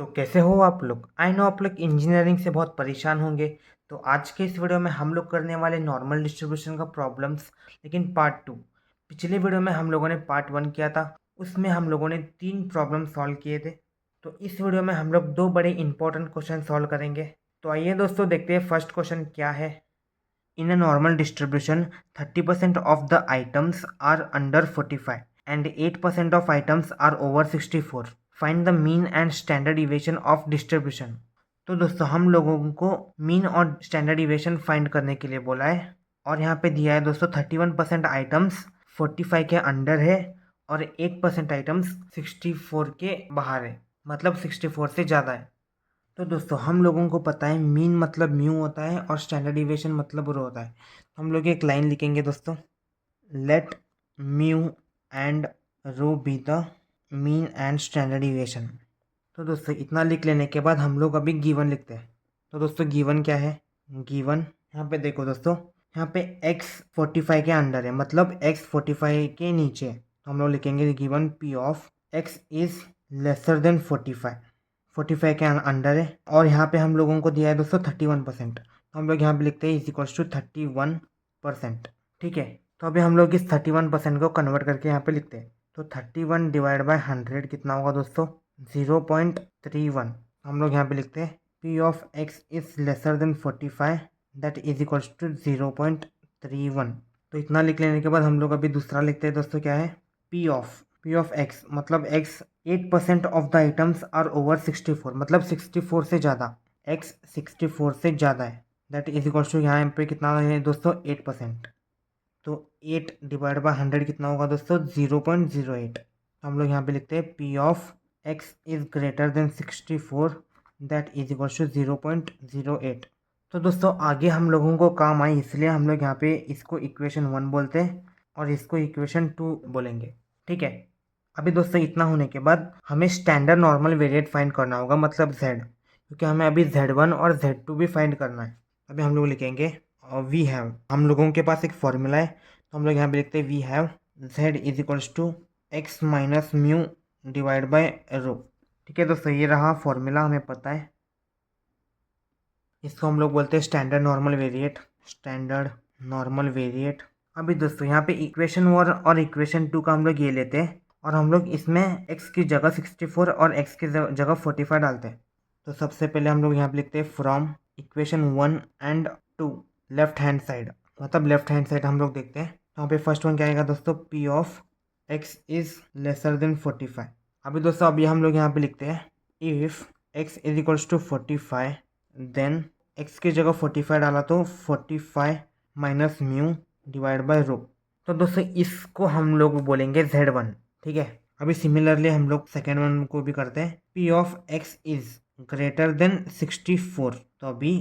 तो कैसे हो आप लोग। आई नो आप लोग इंजीनियरिंग से बहुत परेशान होंगे। तो आज के इस वीडियो में हम लोग करने वाले नॉर्मल डिस्ट्रीब्यूशन का प्रॉब्लम्स, लेकिन पार्ट टू। पिछले वीडियो में हम लोगों ने पार्ट वन किया था, उसमें हम लोगों ने 3 प्रॉब्लम सॉल्व किए थे। तो इस वीडियो में हम लोग 2 बड़े इंपॉर्टेंट क्वेश्चन सॉल्व करेंगे। तो आइए दोस्तों देखते हैं फर्स्ट क्वेश्चन क्या है। In a normal distribution, 30% of the items are under 45 and 8% of items are over 64. Find the mean and standard deviation of distribution. तो दोस्तों हम लोगों को मीन और स्टैंडर्ड डिविएशन फाइंड करने के लिए बोला है, और यहाँ पे दिया है दोस्तों 31% आइटम्स 45 के अंडर है और 8% आइटम्स 64 के बाहर है, मतलब 64 से ज़्यादा है। तो दोस्तों हम लोगों को पता है मीन मतलब म्यू होता है और स्टैंडर्ड डिविएशन मतलब रो होता है। तो हम लोग एक लाइन लिखेंगे दोस्तों, let mu and rho be the mean and standard deviation. तो दोस्तों इतना लिख लेने के बाद हम लोग अभी गिवन लिखते हैं। तो दोस्तों गिवन क्या है, गिवन यहाँ पे देखो दोस्तों, यहाँ पे x 45 के अंडर है, मतलब x 45 के नीचे है। तो हम लोग लिखेंगे given p of x is lesser than 45 के अंडर है, और यहाँ पे हम लोगों को दिया है दोस्तों 31%। तो हम लोग यहाँ पे लिखते हैं इज इक्वल्स टू 31%। ठीक है, तो अभी हम लोग इस 31% को कन्वर्ट करके यहाँ पे लिखते हैं। तो 31 डिवाइड बाय 100 कितना होगा दोस्तों, 0.31। हम लोग यहाँ पे लिखते हैं p of x is lesser than 45 that is equals to 0.31। तो इतना लिख लेने के बाद हम लोग अभी दूसरा लिखते हैं दोस्तों, क्या है p ऑफ x, मतलब x 8% of the items are over 64, मतलब 64 से ज़्यादा, x 64 से ज़्यादा है, दैट इज इक्वल्स टू यहाँ पे कितना है दोस्तों 8%। तो 8 डिवाइड बाय 100 कितना होगा दोस्तों 0.08। हम लोग यहाँ पे लिखते हैं p of x is greater than 64 that is equals to 0.08। तो दोस्तों आगे हम लोगों को काम आई, इसलिए हम लोग यहाँ पे इसको इक्वेशन 1 बोलते हैं और इसको इक्वेशन 2 बोलेंगे। ठीक है, अभी दोस्तों इतना होने के बाद हमें स्टैंडर्ड नॉर्मल वेरिएट फाइंड करना होगा, मतलब z, क्योंकि हमें अभी z1 और z2 भी फाइंड करना है। अभी हम लोग लिखेंगे वी हैव, हम लोगों के पास एक फॉर्मूला है, तो हम लोग यहाँ पे लिखते हैं we have z is equals to x minus mu divide by rho. ठीक है दोस्तों, ये रहा फॉर्मूला, हमें पता है। इसको हम लोग बोलते हैं standard normal variate, standard normal variate. अभी दोस्तों यहाँ पे इक्वेशन 1 और इक्वेशन 2 का हम लोग ये लेते हैं, और हम लोग इसमें x की जगह 64 और x की जगह 45 डालते हैं। तो सबसे पहले हम लोग यहाँ पे लिखते हैं from equation 1 and 2 left hand side, मतलब लेफ्ट हैंड साइड हम लोग देखते हैं। तो यहाँ पे फर्स्ट वन क्या आएगा दोस्तों, p of x is lesser than 45। अभी दोस्तों अभी हम लोग यहाँ पे लिखते हैं if x is equals to 45 then x की जगह 45 डाला तो 45 minus mu divide by rho. तो दोस्तों इसको हम लोग बोलेंगे z1। ठीक है, अभी सिमिलरली हम लोग सेकेंड वन को भी करते हैं, p of x is greater than 64। तो अभी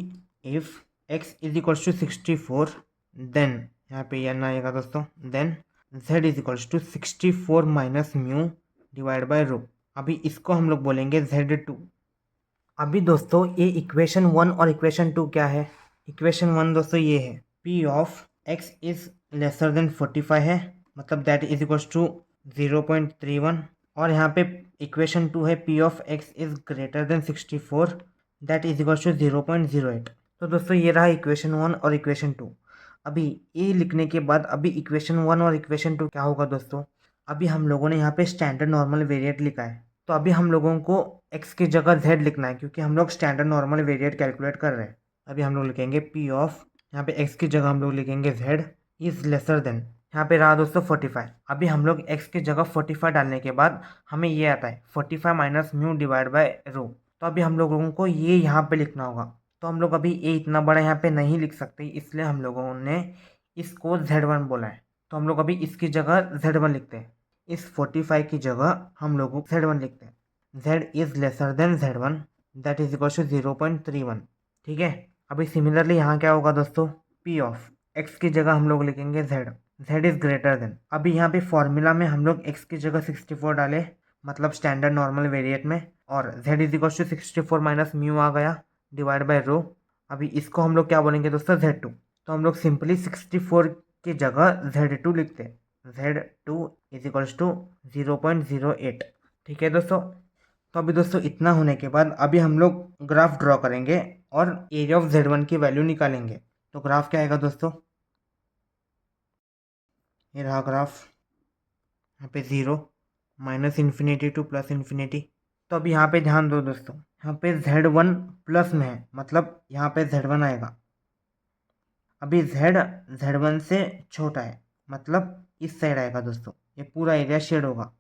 if x is equals to 64 then यहाँ पे n आएगा दोस्तों, then z is equals to 64 minus mu divide by rho. अभी इसको हम लोग बोलेंगे z2। अभी दोस्तों ये इक्वेशन 1 और इक्वेशन 2 क्या है, इक्वेशन 1 दोस्तों ये है p of x is lesser than 45 है, मतलब दैट इज इक्वल्स टू 0.31, और यहाँ पे इक्वेशन 2 है p of x is greater than 64 that is equals to 0.08। तो दोस्तों ये रहा इक्वेशन 1 और इक्वेशन 2। अभी ये लिखने के बाद अभी इक्वेशन 1 और इक्वेशन 2 क्या होगा दोस्तों, अभी हम लोगों ने यहाँ पे स्टैंडर्ड नॉर्मल वेरिएट लिखा है, तो अभी हम लोगों को x की जगह z लिखना है, क्योंकि हम लोग स्टैंडर्ड नॉर्मल वेरिएट कैलकुलेट कर रहे हैं। अभी हम लोग लिखेंगे p ऑफ, यहाँ पे x की जगह हम लोग लिखेंगे z इज लेसर देन, यहाँ पे रहा दोस्तों 45। अभी हम लोग x की जगह 45 डालने के बाद हमें ये आता है 45 minus mu divide by rho. तो अभी हम लोगों को ये यहाँ पे लिखना होगा। तो हम लोग अभी ये इतना बड़ा यहाँ पे नहीं लिख सकते, इसलिए हम लोगों ने इसको z1 बोला है। तो हम लोग अभी इसकी जगह z1 लिखते हैं, इस 45 की जगह हम लोग z1 लिखते हैं, z is lesser than z1 that is equal to 0.31। ठीक है, अभी सिमिलरली यहाँ क्या होगा दोस्तों, p ऑफ x की जगह हम लोग लिखेंगे z इज ग्रेटर देन। अभी यहाँ पे फॉर्मूला में हम लोग x की जगह 64 डाले, मतलब स्टैंडर्ड नॉर्मल वेरिएट में, और z is equal to 64 minus mu आ गया डिवाइड बाय रो। अभी इसको हम लोग क्या बोलेंगे दोस्तों, z2। तो हम लोग सिंपली 64 की जगह z2 लिखते हैं, z2 इज इक्वल्स टू 0.08। ठीक है दोस्तों, तो अभी दोस्तों इतना होने के बाद अभी हम लोग ग्राफ ड्रॉ करेंगे और एरिया ऑफ Z1 की वैल्यू निकालेंगे। तो ग्राफ क्या आएगा दोस्तों, ये रहा ग्राफ, यहाँ पे 0, minus infinity two plus infinity. तो अभी यहाँ पे ध्यान दो दोस्तों, यहाँ पे Z1 प्लस में है, मतलब यहाँ पे Z1 आएगा। अभी Z1 से छोटा है, मतलब इस साइड आएगा दोस्तों, ये पूरा एरिया शेड होगा।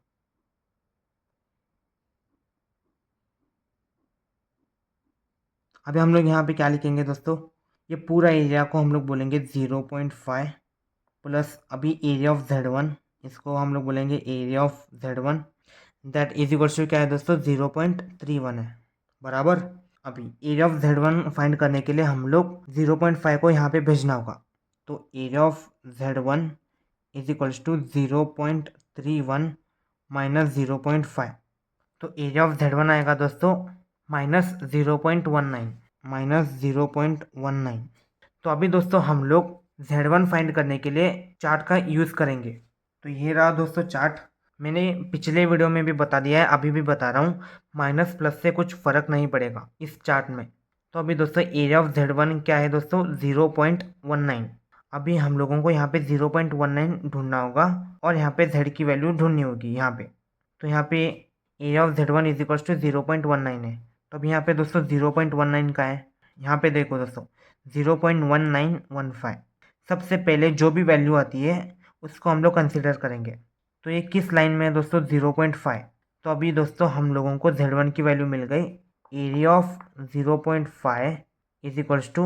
अभी हम लोग यहाँ पे क्या लिखेंगे दोस्तों, ये पूरा एरिया को हम लोग बोलेंगे 0.5 प्लस अभी एरिया ऑफ Z1, इसको हम लोग बोलेंगे area of Z1, that is equals to क्या है दोस्तों, 0.31 है, बराबर। अभी एरिया ऑफ Z1 फाइंड करने के लिए हम लोग 0.5 को यहाँ पे भेजना होगा। तो area of Z1 is equals to 0.31 minus 0.5। तो एरिया ऑफ Z1 आएगा दोस्तों माइनस 0.19, माइनस 0.19। तो अभी दोस्तों हम लोग Z1 फाइंड करने के लिए चार्ट का यूज़ करेंगे। तो ये रहा दोस्तों चार्ट, मैंने पिछले वीडियो में भी बता दिया है, अभी भी बता रहा हूँ, माइनस प्लस से कुछ फ़र्क नहीं पड़ेगा इस चार्ट में। तो अभी दोस्तों एरिया ऑफ Z1 क्या है दोस्तों, 0.19। अभी हम लोगों को यहाँ पे 0.19 ढूंढना होगा और यहाँ पे Z की वैल्यू ढूंढनी होगी यहाँ पे। तो यहाँ पे area of Z1 is equals to 0.19 है। तो अभी यहाँ पे दोस्तों 0.19 का है, यहाँ पे देखो दोस्तों 0.1915। सबसे पहले जो भी वैल्यू आती है उसको हम लोग कंसिडर करेंगे। तो ये किस लाइन में है दोस्तों, 0.5। तो अभी दोस्तों हम लोगों को Z1 की वैल्यू मिल गई, area of 0.5 is equals to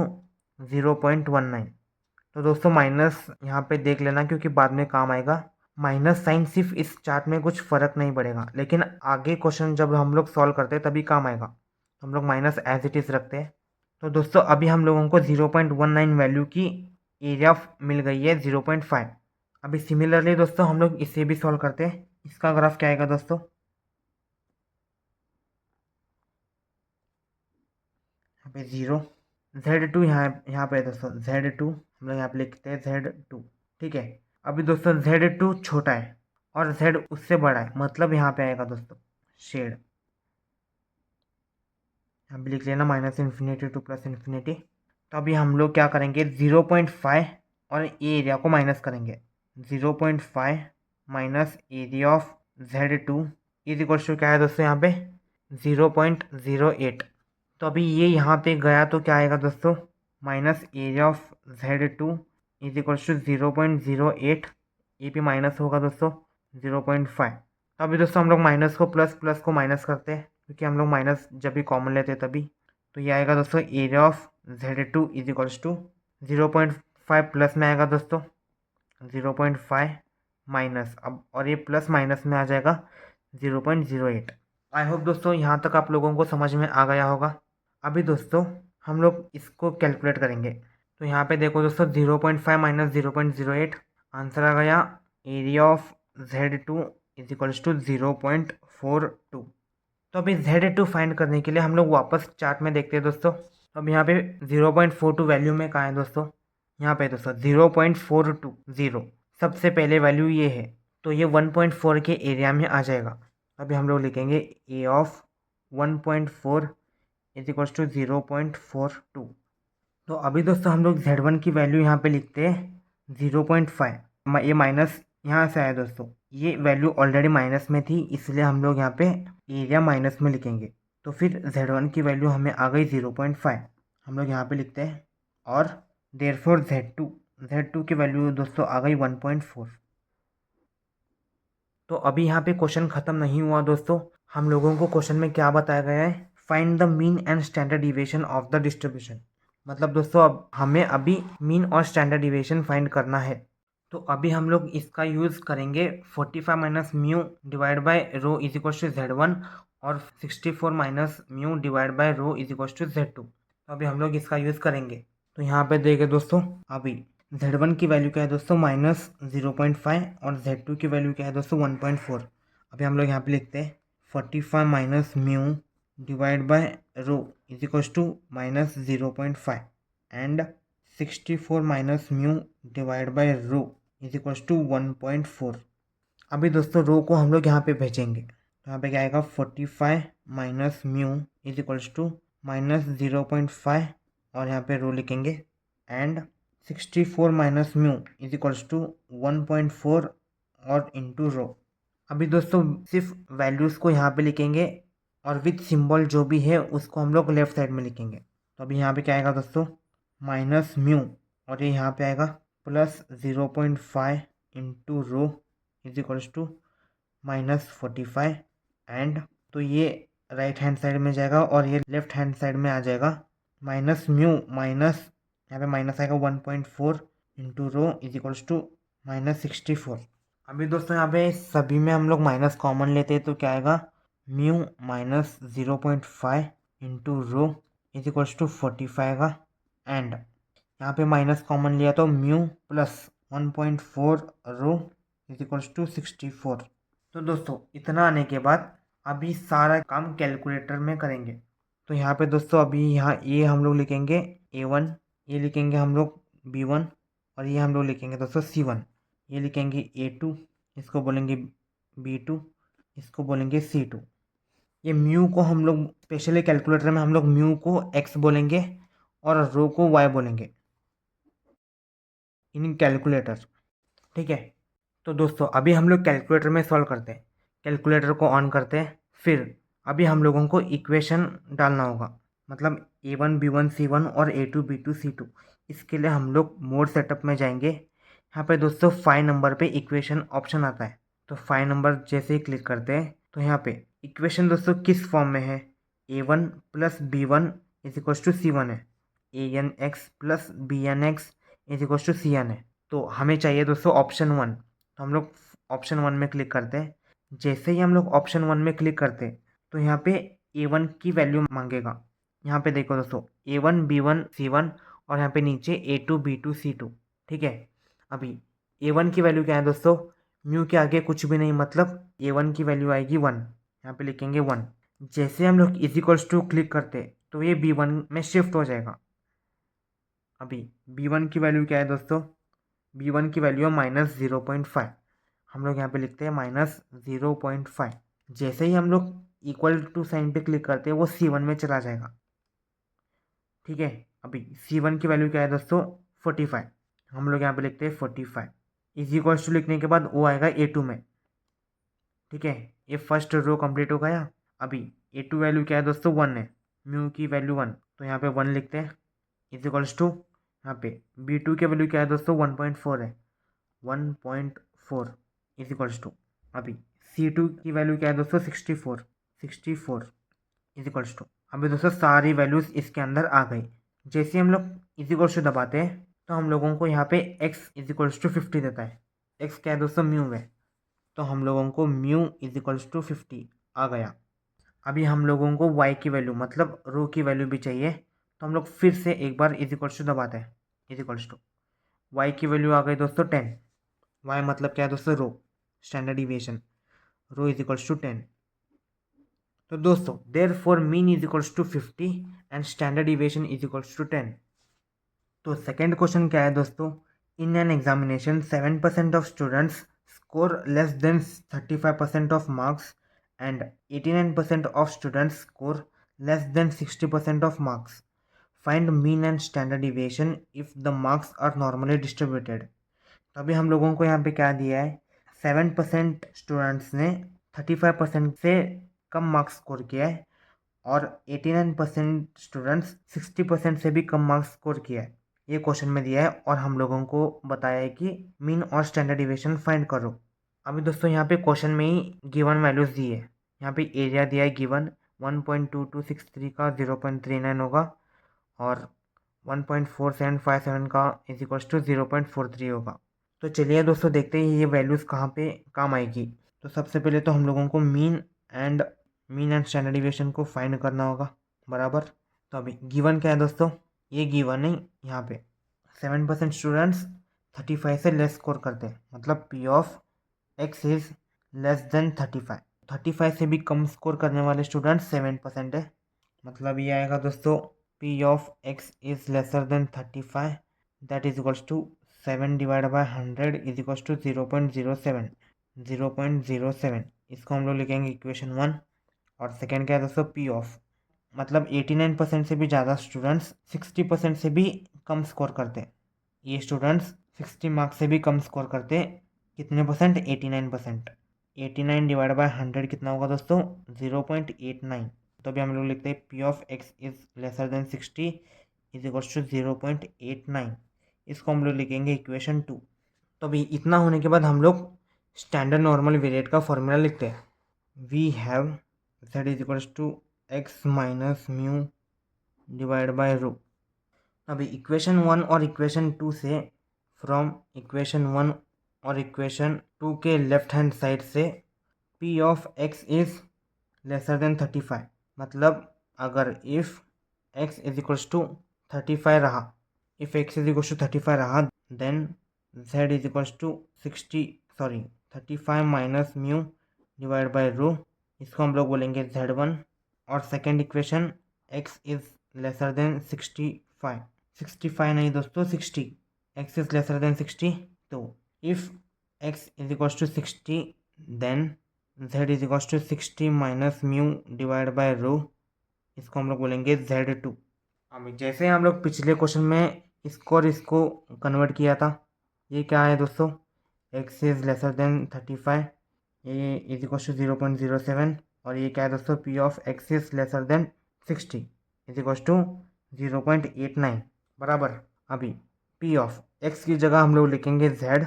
0.19। तो दोस्तों माइनस यहाँ पे देख लेना क्योंकि बाद में काम आएगा। माइनस साइन सिर्फ इस चार्ट में कुछ फ़र्क नहीं पड़ेगा, लेकिन आगे क्वेश्चन जब हम लोग सॉल्व करते हैं तभी काम आएगा। तो हम लोग माइनस एज इट इज़ रखते हैं। तो दोस्तों अभी हम लोगों को 0.19 वैल्यू की एरिया मिल गई है 0.5। अभी सिमिलरली दोस्तों हम लोग इसे भी सॉल्व करते हैं। इसका ग्राफ क्या आएगा दोस्तों, यहाँ पे 0, Z2 यहाँ पे है दोस्तों, Z2 हम लोग यहाँ पे लिखते हैं Z2, ठीक है। अभी दोस्तों Z2 छोटा है और Z उससे बड़ा है, मतलब यहाँ पे आएगा दोस्तों शेड, यहाँ पे लिख लेना minus infinity two plus infinity. तो अभी हम लोग क्या करेंगे, 0.5 और ये एरिया को माइनस करेंगे। 0.5 minus area of Z2 is equals to क्या है दोस्तों, यहाँ पे 0.08। तो अभी ये यहाँ पे गया तो क्या आएगा दोस्तों, minus area of Z2 is equals to 0.08, ये भी माइनस होगा दोस्तों 0.5। तो अभी दोस्तों हम लोग माइनस को प्लस, प्लस को माइनस करते हैं क्योंकि हम लोग माइनस जब भी कॉमन लेते हैं तभी। तो ये आएगा दोस्तों area of Z2 is equals to 0.5 plus में आएगा दोस्तों 0.5 माइनस, अब और ये प्लस माइनस में आ जाएगा 0.08। आई होप दोस्तों यहाँ तक आप लोगों को समझ में आ गया होगा। अभी दोस्तों हम लोग इसको कैलकुलेट करेंगे। तो यहाँ पे देखो दोस्तों 0.5 माइनस 0.08, आंसर आ गया area of Z2 is equals to 0.42। तो अभी Z2 फाइंड करने के लिए हम लोग वापस चार्ट में देखते हैं दोस्तों। तो अब यहाँ पे 0.42 वैल्यू में कहाँ है दोस्तों, यहाँ पे दोस्तों 0.420, सबसे पहले वैल्यू ये है, तो ये 1.4 के एरिया में आ जाएगा। अभी हम लोग लिखेंगे ए ऑफ 1.4 इज इक्वल्स टू 0.42। तो अभी दोस्तों हम लोग Z1 की वैल्यू यहाँ पे लिखते हैं 0.5, ये माइनस यहाँ से आया दोस्तों, ये वैल्यू ऑलरेडी माइनस में थी इसलिए हम लोग यहाँ पे एरिया माइनस में लिखेंगे। तो फिर Z1 की वैल्यू हमें आ गई 0.5, हम लोग यहाँ पे लिखते हैं, और देयरफॉर Z2 की वैल्यू दोस्तों आ गई 1.4। तो अभी यहाँ पे क्वेश्चन ख़त्म नहीं हुआ दोस्तों, हम लोगों को क्वेश्चन में क्या बताया गया है, find the mean and standard deviation of the distribution. मतलब दोस्तों अब हमें अभी मीन और स्टैंडर्ड डिविएशन फाइंड करना है। तो अभी हम लोग इसका यूज़ करेंगे 45 minus mu divide by rho is equal to Z1 और 64 minus mu divide by rho is equal to Z2। तो अभी हम लोग इसका यूज़ करेंगे। तो यहाँ पे देखिए दोस्तों, अभी Z1 की वैल्यू क्या है दोस्तों, माइनस 0.5 और Z2 की वैल्यू क्या है दोस्तों 1.4। अभी हम लोग यहाँ पे लिखते हैं 45 minus mu divide by rho is equal to minus 0.5 and 64 minus mu divide by rho is equal to 1.4। अभी दोस्तों रो को हम लोग यहाँ पे भेजेंगे। तो यहाँ पे क्या आएगा 45 minus mu is equals to minus 0.5 और यहाँ पे रो लिखेंगे and 64 minus mu is equals to 1.4 और इंटू रो। अभी दोस्तों सिर्फ वैल्यूज़ को यहाँ पे लिखेंगे और विथ सिंबल जो भी है उसको हम लोग लेफ्ट साइड में लिखेंगे। तो अभी यहाँ पे क्या आएगा दोस्तों माइनस म्यू और ये यहाँ पे आएगा plus 0.5 into rho is equals to minus 45 and तो ये राइट हैंड साइड में जाएगा और ये लेफ्ट हैंड साइड में आ जाएगा माइनस म्यू माइनस यहाँ पे माइनस आएगा 1.4 into rho is equals to minus 64। अभी दोस्तों यहाँ पे सभी में हम लोग माइनस कॉमन लेते हैं तो क्या आएगा mu minus 0.5 into rho is equals to 45 आएगा एंड यहाँ पे माइनस कॉमन लिया तो mu plus 1.4 rho is equals to 64। तो दोस्तों इतना आने के बाद अभी सारा काम कैलकुलेटर में करेंगे। तो यहाँ पे दोस्तों अभी यहाँ ये हम लोग लिखेंगे A1, ये लिखेंगे हम लोग B1 और ये हम लोग लिखेंगे दोस्तों C1। ये लिखेंगे A2, इसको बोलेंगे B2, इसको बोलेंगे C2। ये म्यू को हम लोग स्पेशली कैलकुलेटर में हम लोग म्यू को X बोलेंगे और रो को Y बोलेंगे इन कैलकुलेटर। ठीक है, तो दोस्तों अभी हम लोग कैलकुलेटर में सॉल्व करते हैं। कैलकुलेटर को ऑन करते हैं, फिर अभी हम लोगों को इक्वेशन डालना होगा, मतलब A1 B1 C1 और A2 B2 C2। इसके लिए हम लोग मोड सेटअप में जाएंगे। यहाँ पे दोस्तों 5 नंबर पे इक्वेशन ऑप्शन आता है, तो 5 नंबर जैसे ही क्लिक करते हैं तो यहाँ पे इक्वेशन दोस्तों किस फॉर्म में है, A1 plus B1 is equals to C1 है, ANX plus BNX is equals to CN है। तो हमें चाहिए दोस्तों ऑप्शन 1, तो हम लोग ऑप्शन 1 में क्लिक करते हैं। जैसे ही हम लोग ऑप्शन 1 में क्लिक करते हैं तो यहाँ पे A1 की वैल्यू मांगेगा। यहाँ पे देखो दोस्तों A1 B1 C1 और यहाँ पे नीचे A2 B2 C2। ठीक है, अभी A1 की वैल्यू क्या है दोस्तों, म्यू के आगे कुछ भी नहीं, मतलब A1 की वैल्यू आएगी 1, यहाँ पे लिखेंगे 1। जैसे हम लोग इज इक्वल्स टू क्लिक करते तो ये B1 में शिफ्ट हो जाएगा। अभी B1 की वैल्यू क्या है दोस्तों, B1 की वैल्यू है माइनस 0.5, हम लोग यहाँ पे लिखते हैं माइनस 0.5। जैसे ही हम लोग इक्वल टू साइन पे क्लिक करते हैं वो C1 में चला जाएगा। ठीक है, अभी C1 की वैल्यू क्या है दोस्तों 45, हम लोग यहाँ पे लिखते हैं 45। इज इक्वल्स टू लिखने के बाद वो आएगा A2 में। ठीक है, ये फर्स्ट रो कंप्लीट हो गया। अभी A2 वैल्यू क्या है दोस्तों 1 है, म्यू की वैल्यू 1, तो यहाँ पे 1 लिखते हैं इज इक्वल्स टू यहाँ पे B2 की वैल्यू क्या है दोस्तों 1.4 है, 1.4 इज इक्वल्स टू अभी C2 की वैल्यू क्या है दोस्तों 64 इज इक्वल्स टू। अभी दोस्तों सारी वैल्यूज़ इसके अंदर आ गई। जैसे हम लोग इज इक्वल्स टू दबाते हैं तो हम लोगों को यहाँ पे x इज इक्वल्स टू 50 देता है। x क्या है दोस्तों म्यू है, तो हम लोगों को म्यू इज इक्वल्स टू 50 आ गया। अभी हम लोगों को y की वैल्यू मतलब रो की वैल्यू भी चाहिए, तो हम लोग फिर से एक बार इज इक्वल्स टू दबाते हैं। इज इक्वल्स टू y की वैल्यू आ गई दोस्तों 10। y मतलब क्या है दोस्तों rho, standard deviation, rho is equals to 10। तो दोस्तों therefore mean is equals to 50 and standard deviation is equals to 10। तो सेकेंड क्वेश्चन क्या है दोस्तों, in an examination 7% of students score less than 35% of marks and 89% of students score less than 60% of marks. Find mean and standard deviation if the marks are normally distributed. तो अभी हम लोगों को यहाँ पे क्या दिया है, 7% स्टूडेंट्स ने 35% से कम मार्क्स स्कोर किया है और 89% स्टूडेंट्स 60% से भी कम मार्क्स स्कोर किया है। ये क्वेश्चन में दिया है और हम लोगों को बताया है कि मीन और स्टैंडर्ड डिविएशन फाइंड करो। अभी दोस्तों यहाँ पे क्वेश्चन में ही गिवन वैल्यूज़ दी है। यहाँ पे एरिया दिया है गिवन 1.2263 का 0.39 होगा और 1.4757 का इज इक्वल्स टू 0.43 होगा। तो चलिए दोस्तों देखते हैं ये वैल्यूज़ कहाँ पे काम आएगी। तो सबसे पहले तो हम लोगों को मीन एंड स्टैंडर्ड डिविएशन को फाइंड करना होगा बराबर। तो अभी गिवन क्या है दोस्तों, ये गिवन है यहाँ पे 7% स्टूडेंट्स 35 से लेस स्कोर करते हैं, मतलब P of X is less than 35। 35 से भी कम स्कोर करने वाले स्टूडेंट्स 7% है, मतलब ये आएगा दोस्तों P of X is lesser than 35, that is equals to 7 divide by 100 is equals to 0.07। इसको हम लोग लिखेंगे इक्वेशन 1। और सेकेंड क्या है दोस्तों, पी ऑफ, मतलब 89% से भी ज़्यादा स्टूडेंट्स 60% से भी कम स्कोर करते। ये स्टूडेंट्स 60 मार्क्स से भी कम स्कोर करते। कितने परसेंट, 89%। 89 डिवाइड बाय 100 कितना होगा दोस्तों, 0.89। तो अभी हम लोग लिखते हैं p of x is lesser than 60 is equal to 0.89। इसको हम लोग लिखेंगे इक्वेशन 2। तो अभी इतना होने के बाद हम लोग स्टैंडर्ड नॉर्मल वेरिएट का फॉर्मूला लिखते हैं। We have z is equal to x minus mu divide by rho. अभी इक्वेशन 1 और इक्वेशन 2 से, फ्रॉम इक्वेशन 1 और इक्वेशन 2 के लेफ्ट हैंड साइड से p of x is lesser than 35, मतलब अगर if x is equals to 35 रहा, if x is equals to 35 रहा, then z is equals to 35 minus mu divide by rho. इसको हम लोग बोलेंगे z1। और second equation x is lesser than 65 नहीं दोस्तों, 60, x इज लेसर देन 60। तो if x is equals to 60 then z is equals to 60 minus mu divide by rho. इसको हम लोग बोलेंगे z2। अभी जैसे हम लोग पिछले क्वेश्चन में इसको और इसको कन्वर्ट किया था, ये क्या है दोस्तों, x इज लेसर देन 35, ये इज इक्वल्स टू 0.07। और ये क्या है दोस्तों, p of x is lesser than 60 is equals to 0.89 बराबर। अभी p ऑफ x की जगह हम लोग लिखेंगे z,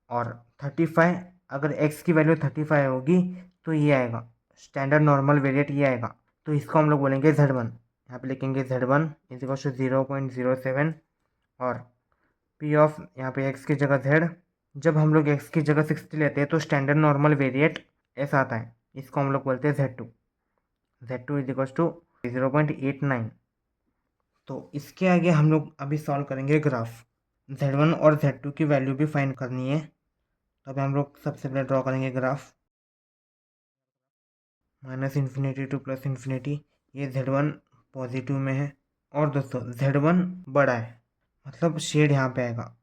और 35, अगर x की वैल्यू 35 होगी तो ये आएगा स्टैंडर्ड नॉर्मल वेरिएट, ये आएगा। तो इसको हम लोग बोलेंगे z1। यहाँ पे लिखेंगे z1 इज इक्वल टू 0.07। और p ऑफ यहाँ पे x की जगह z, जब हम लोग x की जगह 60 लेते हैं तो स्टैंडर्ड नॉर्मल वेरिएट ऐसा आता है। इसको हम लोग बोलते हैं z2 इज इक्वल टू 0.89। तो इसके आगे हम लोग अभी सॉल्व करेंगे ग्राफ। z1 और z2 की वैल्यू भी फाइंड करनी है। तो अभी हम लोग सबसे पहले ड्रॉ करेंगे graph, minus infinity two plus infinity. ये z1 पॉजिटिव में है, और दोस्तों z1 बड़ा है, मतलब शेड यहाँ पे आएगा।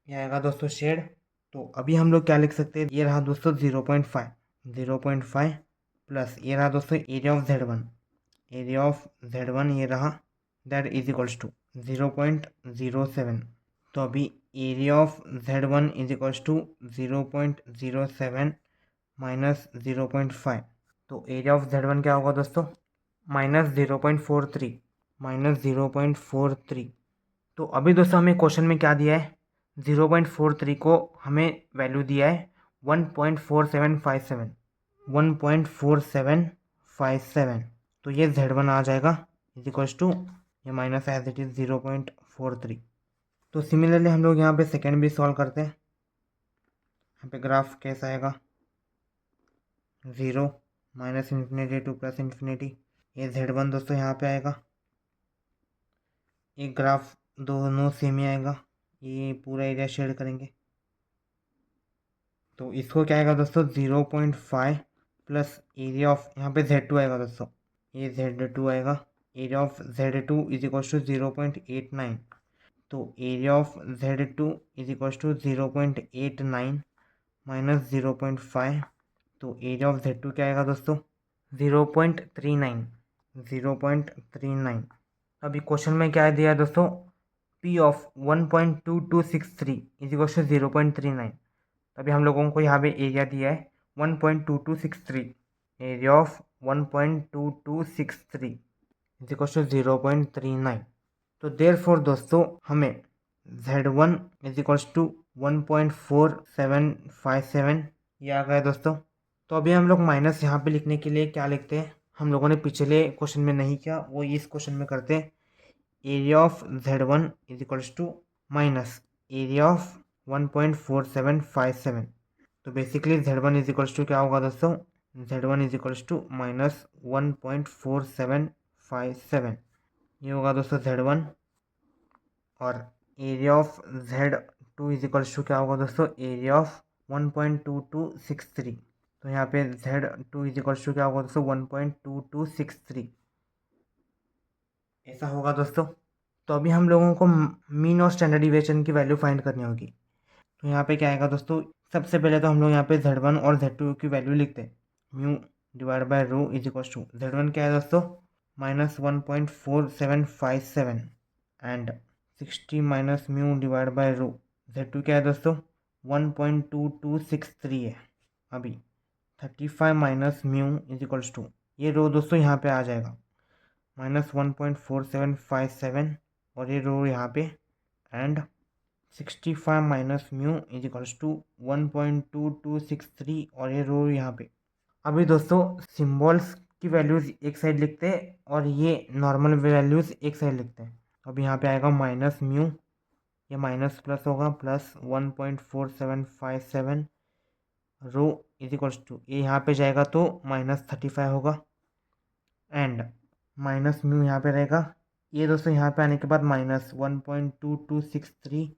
ये आएगा दोस्तों शेड। तो अभी हम लोग क्या लिख सकते हैं, ये रहा दोस्तों 0.5 प्लस ये रहा दोस्तों एरिया ऑफ z1 ये रहा, दैट इज इक्वल्स टू 0.07। तो अभी area of z1 is equals to 0.07 minus 0.5। तो एरिया ऑफ z1 क्या होगा दोस्तों, -0.43। तो अभी दोस्तों हमें क्वेश्चन में क्या दिया है, 0.43 को हमें वैल्यू दिया है 1.4757। तो ये z1 आ जाएगा इज इक्वल्स टू, ये माइनस एज इट इज़ 0.43। तो सिमिलरली हम लोग यहाँ पे सेकेंड भी सॉल्व करते हैं। यहाँ पे ग्राफ कैसा आएगा, 0 minus infinity two plus infinity. ये z1 दोस्तों यहाँ पे आएगा, एक ग्राफ दोनों सेम ही आएगा। ये पूरा एरिया शेड करेंगे तो इसको क्या आएगा दोस्तों, 0.5 प्लस एरिया ऑफ, यहाँ पे z2 आएगा दोस्तों, ये z2 आएगा। Area of z2 is equal to 0.89। तो area of z2 is equal to 0.89 minus 0.5। तो एरिया ऑफ z2 क्या आएगा दोस्तों, 0.39। अभी क्वेश्चन में क्या दिया है दोस्तों, p of 1.2263 is equal to 0.39। अभी हम लोगों को यहाँ पे एरिया दिया है 1.2263, area of 1.2263 is equal to 0.39। तो देयरफॉर दोस्तों हमें z1 इज इक्वल्स टू 1.4757 ये आ गया दोस्तों। तो अभी हम लोग माइनस यहाँ पे लिखने के लिए क्या लिखते हैं, हम लोगों ने पिछले क्वेश्चन में नहीं किया, वो इस क्वेश्चन में करते हैं। Area of z1 is equals to minus area of 1.4757। तो basically z1 is equals to क्या होगा दोस्तों, z1 is equals to minus 1.4757 ये होगा दोस्तों z1। और area of z2 is equals to क्या होगा दोस्तों, एरिया ऑफ 1.2263। तो यहाँ पे z2 इज इक्वल्स टू क्या होगा दोस्तों, 1.2263 ऐसा होगा दोस्तों। तो अभी हम लोगों को मीन और स्टैंडर्ड डिविएशन की वैल्यू फाइंड करनी होगी। तो यहाँ पे क्या आएगा दोस्तों, सबसे पहले तो हम लोग यहाँ पे Z1 और Z2 की वैल्यू लिखते हैं। Mu divide by rho is equal to Z1 क्या है दोस्तों, -1.4757 and 60 minus mu divide by rho. Z2 क्या है दोस्तों, 1.2263 है। अभी 35 minus mu is equals to, ये रो दोस्तों यहाँ पे आ जाएगा -1.4757 और ये रो यहाँ पे, and 65 minus mu is equals to 1.2263 और ये रो यहाँ पे। अभी दोस्तों सिम्बॉल्स की वैल्यूज़ एक साइड लिखते हैं और ये नॉर्मल वैल्यूज़ एक साइड लिखते हैं। अभी यहाँ पे आएगा माइनस म्यू, ये माइनस प्लस होगा, plus 1.4757 rho is equals to, ये यहाँ पे जाएगा तो -35 होगा, एंड माइनस म्यू यहाँ पे रहेगा। ये दोस्तों यहाँ पे आने के बाद -1.2263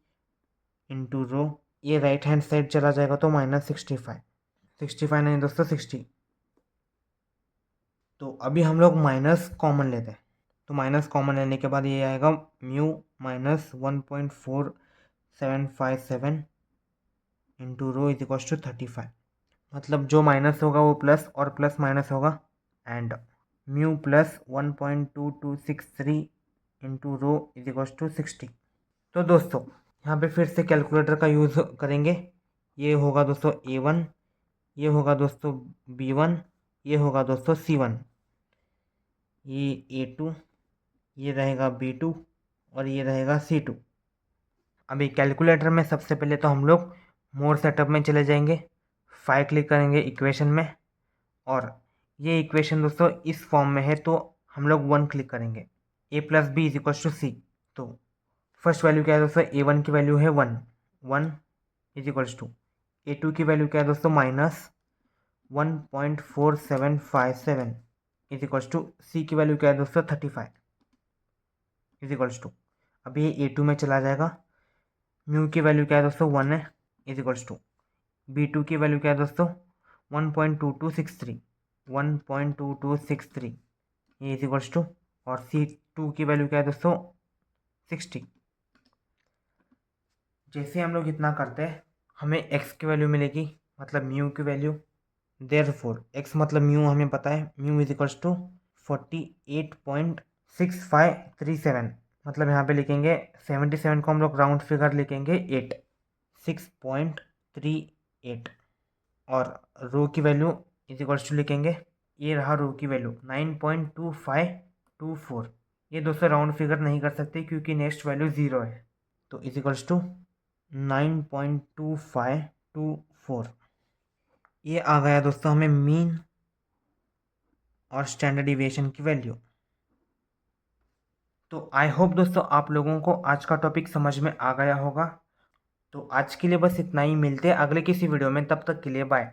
इंटू रो, ये राइट हैंड साइड चला जाएगा तो -65 नहीं दोस्तों 60। तो अभी हम लोग माइनस कॉमन लेते हैं। तो माइनस कॉमन लेने के बाद ये आएगा mu -1.4757 into rho is equal to 35। मतलब जो माइनस होगा वो प्लस और प्लस माइनस होगा, and mu plus 1.2263 into rho is equal to 60। तो दोस्तों यहाँ पे फिर से कैलकुलेटर का यूज़ करेंगे। ये होगा दोस्तों A1, ये होगा दोस्तों B1, ये होगा दोस्तों C1, ये A2, ये रहेगा B2 और ये रहेगा C2। अभी कैलकुलेटर में सबसे पहले तो हम लोग मोर सेटअप में चले जाएंगे, 5 क्लिक करेंगे इक्वेशन में, और ये इक्वेशन दोस्तों इस फॉर्म में है तो हम लोग 1 क्लिक करेंगे, A plus B is equal to C. तो फर्स्ट वैल्यू क्या है दोस्तों, A1 की वैल्यू है 1 इज इक्वल्स टू, A2 की वैल्यू क्या है दोस्तों -1.4757 इज इक्वल्स टू, सी की वैल्यू क्या है दोस्तों 35 इज इक्वल्स टू। अभी ये A2 में चला जाएगा, म्यू की वैल्यू क्या है दोस्तों 1 है इज इक्वल्स टू, B2 की वैल्यू क्या है दोस्तों 1.2263 ये इज इक्वल्स टू, और C2 की वैल्यू क्या है दोस्तों 60। जैसे हम लोग इतना करते हैं हमें x की वैल्यू मिलेगी, मतलब म्यू की वैल्यू। देयरफॉर x मतलब म्यू हमें पता है, म्यू इज इक्वल्स टू 48.6537, मतलब यहाँ पे लिखेंगे 77 को हम लोग राउंड फिगर लिखेंगे 8, 6.38, और रो की वैल्यू इज इक्वल्स टू लिखेंगे, ये रहा रो की वैल्यू 9.2524। ये दोस्तों राउंड फिगर नहीं कर सकते क्योंकि नेक्स्ट वैल्यू 0 है, तो इज इक्वल्स टू 9.2524। ये आ गया दोस्तों हमें मीन और स्टैंडर्ड डिविएशन की वैल्यू। तो आई होप दोस्तों आप लोगों को आज का टॉपिक समझ में आ गया होगा। तो आज के लिए बस इतना ही, मिलते हैं अगले किसी वीडियो में, तब तक के लिए बाय।